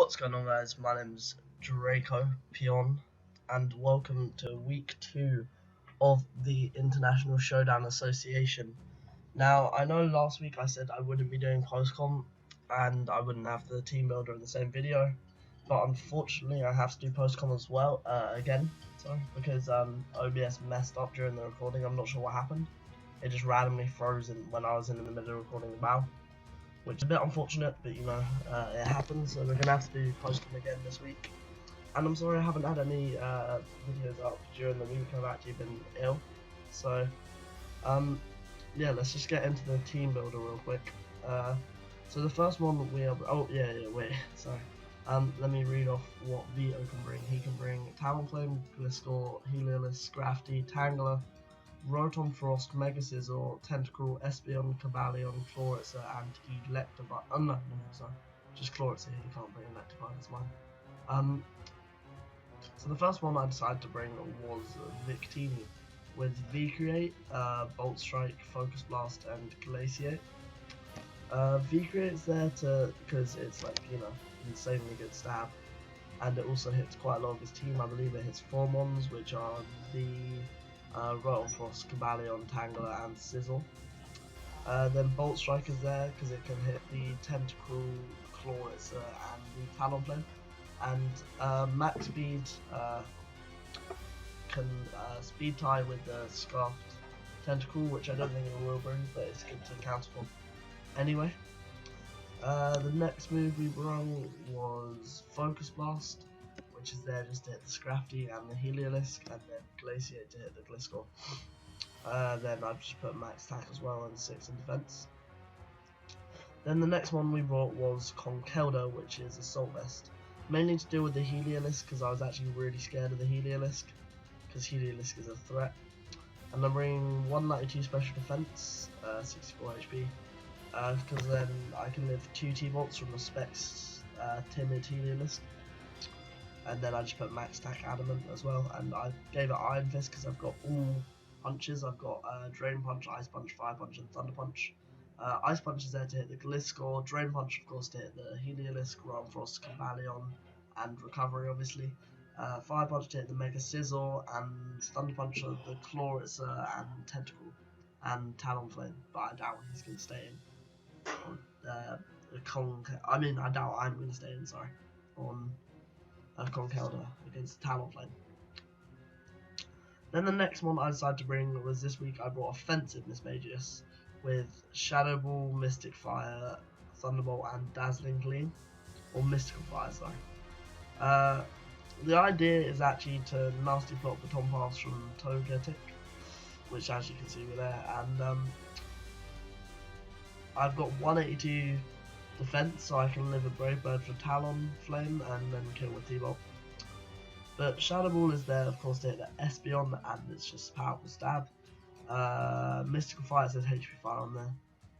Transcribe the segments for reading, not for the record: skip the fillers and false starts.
What's going on, guys? My name's Draco Pion, and welcome to week 2 of the International Showdown Association. Now, I know last week I said I wouldn't be doing POSTCOM and I wouldn't have the team builder in the same video, but unfortunately I have to do POSTCOM as well, because OBS messed up during the recording. I'm not sure what happened. It just randomly froze when I was in the middle of recording the WoW, which is a bit unfortunate, but you know, it happens, so we're going to have to do POSTCOM again this week. And I'm sorry I haven't had any videos up during the week. I've actually been ill, so yeah, let's just get into the team builder real quick. So the first one we are, let me read off what Vito can bring. He can bring Talonflame, Gliscor, Heliolisk, Scrafty, Tangler, Rotom Frost, Mega Scizor, Tentacle, Espeon, Cobalion, Clawaxe, and Electivire. Just Clawaxe. He can't bring Electivire, that's mine. So the first one I decided to bring was Victini, with V-Create, Bolt Strike, Focus Blast, and Glaciate. V-Create's there because it's like, you know, insanely good stab, and it also hits quite a lot of his team. I believe it hits 4 mons, which are the Rotom Frost, Cobalion, Tangler, and Sizzle. Then Bolt Strike is there because it can hit the Tentacle, Clawaxe, and the Talonflame. And max speed can speed tie with the Scarfed Tentacle, which I don't think it will bring, but it's good to counter for. Anyway, the next move we brung was Focus Blast, which is there just to hit the Scrafty and the Heliolisk, and then Glaciate to hit the Gliscor. Then I've just put max attack as well and 6 in defense. Then the next one we brought was Conkeldurr, which is Assault Vest. Mainly to deal with the Heliolisk, because I was actually really scared of the Heliolisk, because Heliolisk is a threat. And I'm bringing 192 special defense, 64 HP, because then I can live 2 T-Bolts from the Specs Timid Heliolisk. And then I just put max attack Adamant as well, and I gave it Iron Fist because I've got all punches. I've got Drain Punch, Ice Punch, Fire Punch, and Thunder Punch. Ice Punch is there to hit the Gliscor, Drain Punch of course to hit the Heliolisk, Rotom Frost, Cobalion, and Recovery obviously. Fire Punch to hit the Mega Scizor, and Thunder Punch of the Clawaxe and Tentacle, and Talonflame, but I doubt he's going to stay in. I doubt I'm going to stay in, sorry, on Conkeldurr against Talonflame. Then the next one I decided to bring was this week. I brought Offensive Mismagius with Shadow Ball, Mystic Fire, Thunderbolt, and Dazzling Gleam, or Mystical Fire, sorry. The idea is actually to nasty block the Baton Pass from Togetic, which as you can see we're there, and I've got 182 defense, so I can live a Brave Bird for Talonflame and then kill with T-Bolt. But Shadow Ball is there, of course, to hit the Espeon, and it's just powerful stab. Mystical Fire says HP Fire on there,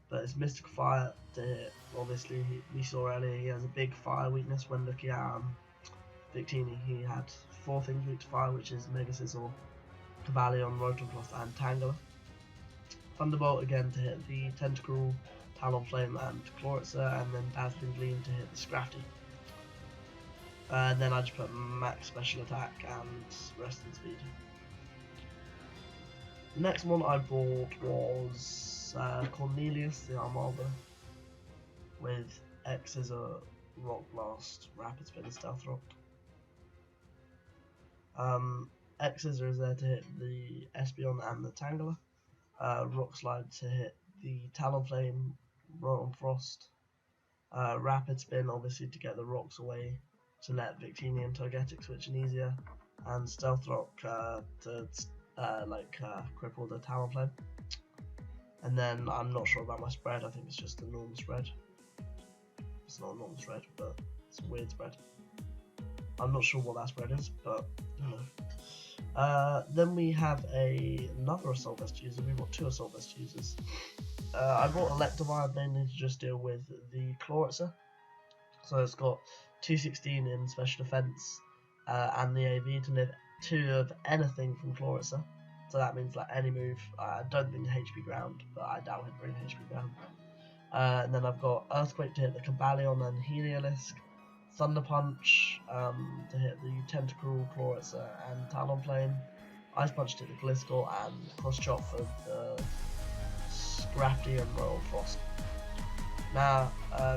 but it's Mystical Fire to hit. Obviously, we saw earlier he has a big fire weakness when looking at Victini. He had 4 things weak to fire, which is Mega Scizor, Cobalion, Rotom Frost, and Tangler. Thunderbolt again to hit the Tentacle, Talonflame, and Clawaxe, and then Dazzling Gleam to hit the Scrafty. And then I just put max special attack and rest in speed. The next one I bought was Cornelius the Armada, with X as a Rock Blast, Rapid Spin, and Stealth Rock. X is there to hit the Espeon and the Tangler. Rock Slide to hit the Talonflame, Rotom Frost. Rapid Spin obviously to get the rocks away, to let Victini and Togetic switch in easier, and Stealth Rock to cripple the Talonflame. And then I'm not sure about my spread. I think it's just a normal spread. It's not a normal spread, but it's a weird spread. I'm not sure what that spread is, but you know. Then we have another Assault Vest user. We've got 2 Assault Vest users. I brought Electivire mainly to just deal with the Clawaxe. So it's got 216 in special defense and the AV to live 2 of anything from Clawaxe. So that means like any move. I don't think HP Ground, but I doubt he'd bring HP Ground. And then I've got Earthquake to hit the Cobalion and Heliolisk, Thunder Punch to hit the Tentacle, Clawaxe, and Talonflame. Ice Punch to the Gliscor, and Cross Chop for the Scrafty and Royal Frost. Now,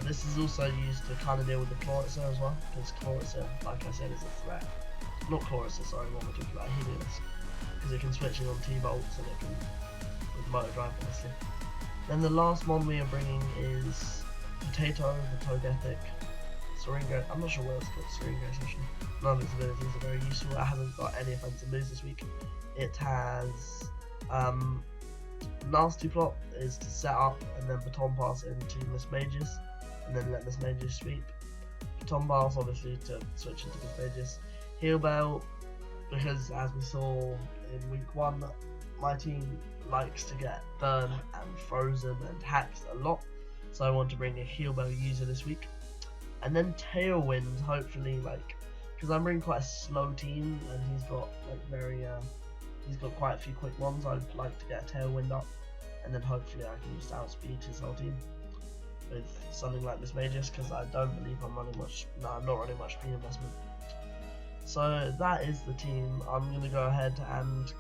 this is also used to kind of deal with the Clawaxe as well, because Clawaxe, like I said, is a threat. Not Clawaxe, sorry, what we're talking about, Helios. Because it can switch in on T-Bolts and it can, with Motor Drive obviously. Then the last one we are bringing is Potato, the Togetic, Syringa. I'm not sure what it's called, Syringa Session. None of its abilities are very useful. It hasn't got any offensive moves this week. It has Nasty Plot is to set up and then Baton Pass into Miss Mages and then let Miss Mages sweep. Baton Pass obviously to switch into Miss Mages. Heal Bell, because as we saw in week 1, my team likes to get burned and frozen and hacked a lot, so I want to bring a Heal Bell user this week. And then Tailwind, hopefully, like, because I'm bringing quite a slow team and he's got like he's got quite a few quick ones. I'd like to get a Tailwind up and then hopefully I can just outspeed his whole team with something like Miss Mages, because I don't believe I'm running much. No, I'm not running much speed investment. So that is the team. I'm going to go ahead and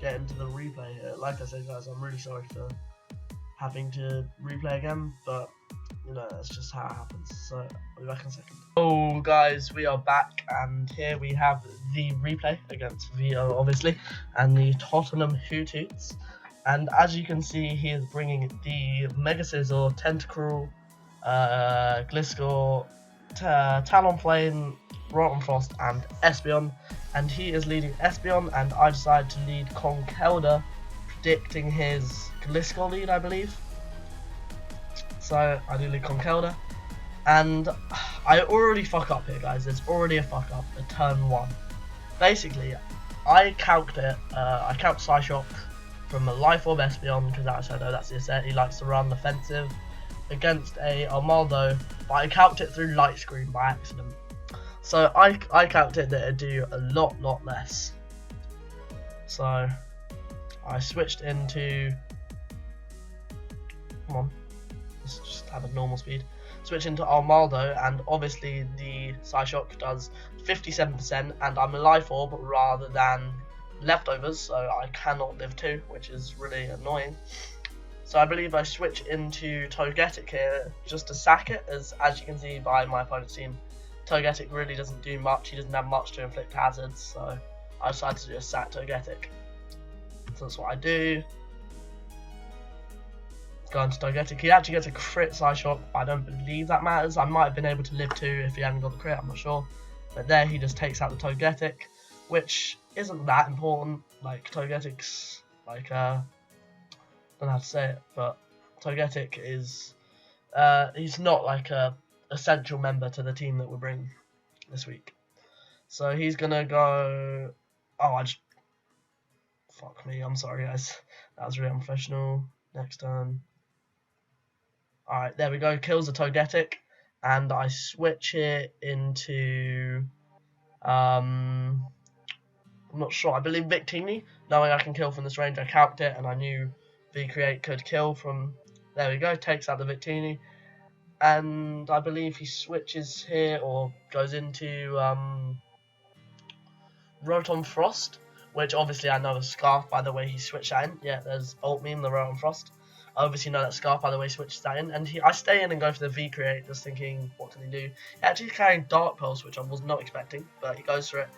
get into the replay here. Like I said, guys, I'm really sorry for having to replay again, but you know, that's just how it happens. So I'll be back in a second. Oh guys, we are back, and here we have the replay against Vito obviously, and the Tottenham Hoot-Hoots. And as you can see, he is bringing the Mega Scizor, Tentacruel, Gliscor, Talonflame, Rotten Frost, and Espeon. And he is leading Espeon, and I decided to lead Conkeldurr, predicting his Gliscor lead, I believe. So I do lead Conkeldurr, and I already fuck up here, guys. There's already a fuck up at turn 1. Basically, I calced it. I calced Psyshock from a Life Orb Espeon, because as I said, that's his set. He likes to run offensive against a Armaldo, but I calced it through Light Screen by accident. So I calced it that it'd do a lot less. So I switched into, come on, let's just have a normal speed. Switch into Armaldo, and obviously the Psyshock does 57%, and I'm a Life Orb rather than Leftovers, so I cannot live 2, which is really annoying. So I believe I switch into Togetic here just to sack it, as you can see by my opponent's team, Togetic really doesn't do much. He doesn't have much to inflict hazards, so I decided to just sack Togetic. So that's what I do. Go into Togetic. He actually gets a crit Psyshock, but I don't believe that matters. I might have been able to live 2 if he hadn't got the crit, I'm not sure. But there he just takes out the Togetic, which isn't that important. Like, Togetic's, like, don't know how to say it, but Togetic is, he's not like a essential member to the team that we're bringing this week. So he's gonna go, fuck me, I'm sorry guys, that was really unprofessional. Next turn. Alright, there we go, kills the Togetic, and I switch it into, I'm not sure, I believe Victini, knowing I can kill from this range. I calced it and I knew V-Create could kill from, there we go, takes out the Victini. And I believe he switches here, or goes into Rotom Frost, which obviously I know is Scarf by the way he switched that in. Yeah, there's Alt Meme, the Rotom Frost. I obviously know that Scarf by the way he switches that in. And I stay in and go for the V-Create, just thinking, what can he do? He actually carrying Dark Pulse, which I was not expecting, but he goes for it.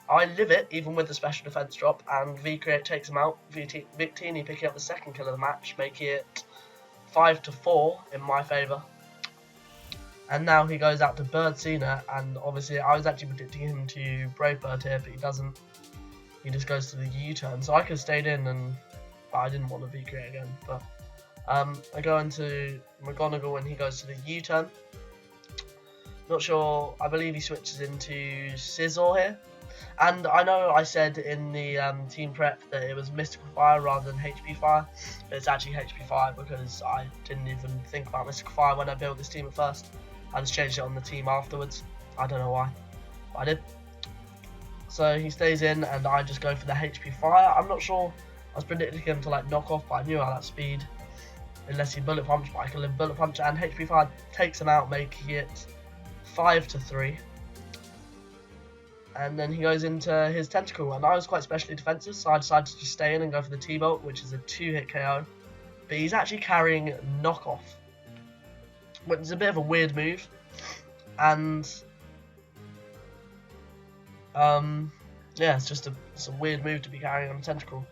I live it, even with the special defense drop, and V-Create takes him out. Victini picking up the second kill of the match, making it 5-4 in my favour. And now he goes out to Birdsena, and obviously I was actually predicting him to Brave Bird here, but he doesn't. He just goes to the U-turn. So I could have stayed in, but I didn't want to V-Create again. But I go into McGonagall and he goes to the U-turn. Not sure, I believe he switches into Scizor here. And I know I said in the team prep that it was Mystical Fire rather than HP Fire, but it's actually HP Fire because I didn't even think about Mystical Fire when I built this team at first. I just changed it on the team afterwards. I don't know why, but I did. So he stays in and I just go for the HP Fire. I'm not sure, I was predicting him to like knock off, but I knew I had speed. Unless he Bullet Punch, but I can live Bullet Punch, and HP Fire takes him out, making it 5-3. And then he goes into his tentacle, and I was quite specially defensive, so I decided to just stay in and go for the T-Bolt, which is a 2-hit KO. But he's actually carrying knockoff, which is a bit of a weird move. And yeah, it's a weird move to be carrying on a tentacle.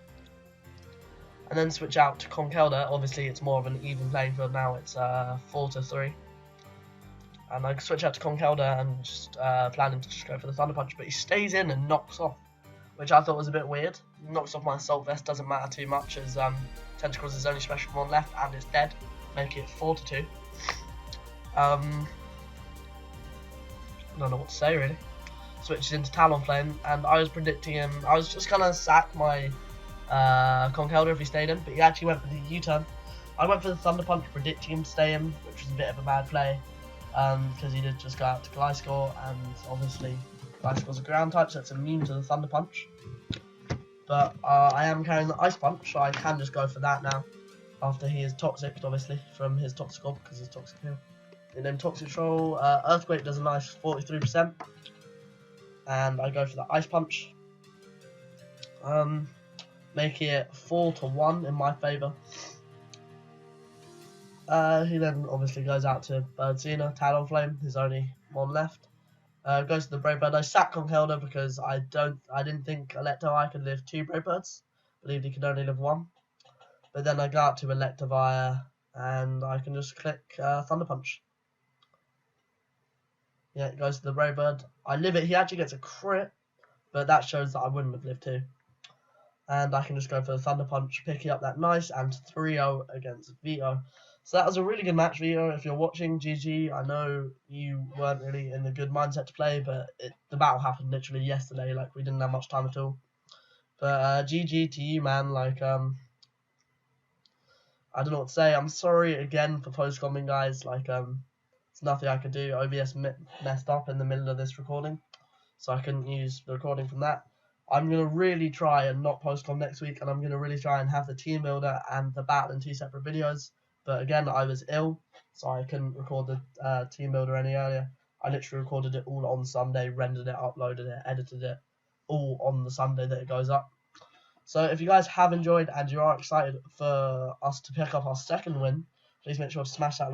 And then switch out to Conkelder. Obviously, it's more of an even playing field now. It's 4-3. And I switch out to Conkelder and just planning to just go for the Thunder Punch, but he stays in and knocks off, which I thought was a bit weird. Knocks off my Assault Vest, doesn't matter too much, as Tentacles is only special one left and it's dead, make it 4-2. I don't know what to say really. Switches into Talonflame, and I was predicting him. I was just gonna sack my Conkelder if he stayed in, but he actually went for the U-turn. I went for the Thunder Punch, predicting him to stay in, which was a bit of a bad play. Because he did just go out to Gliscor, and obviously Gliscor's a ground type, so it's immune to the Thunder Punch. But I am carrying the Ice Punch, so I can just go for that now. After he is toxic, obviously, from his Toxic Orb, because he's Toxic Heal. And then Toxic Troll, Earthquake does a nice 43%. And I go for the Ice Punch. Make it 4-1 in my favour. He then obviously goes out to Birdsena, Talonflame, there's only one left. Goes to the Brave Bird. I sack Conkelder because I didn't think Electivire could live 2 Brave Birds. Believed he could only live 1. But then I go out to Electivire and I can just click Thunder Punch. Yeah, it goes to the Brave Bird. I live it. He actually gets a crit, but that shows that I wouldn't have lived 2. And I can just go for the Thunder Punch, picking up that nice and 3-0 against Vito. So that was a really good match, Vito. If you're watching, GG. I know you weren't really in a good mindset to play, but the battle happened literally yesterday. Like, we didn't have much time at all. But GG to you, man. Like, I don't know what to say. I'm sorry again for post-coming, guys. Like, there's nothing I could do. OBS messed up in the middle of this recording, so I couldn't use the recording from that. I'm going to really try and not post-com next week, and I'm going to really try and have the team builder and the battle in 2 separate videos. But again, I was ill, so I couldn't record the team builder any earlier. I literally recorded it all on Sunday, rendered it, uploaded it, edited it, all on the Sunday that it goes up. So if you guys have enjoyed and you are excited for us to pick up our 2nd win, please make sure to smash that like.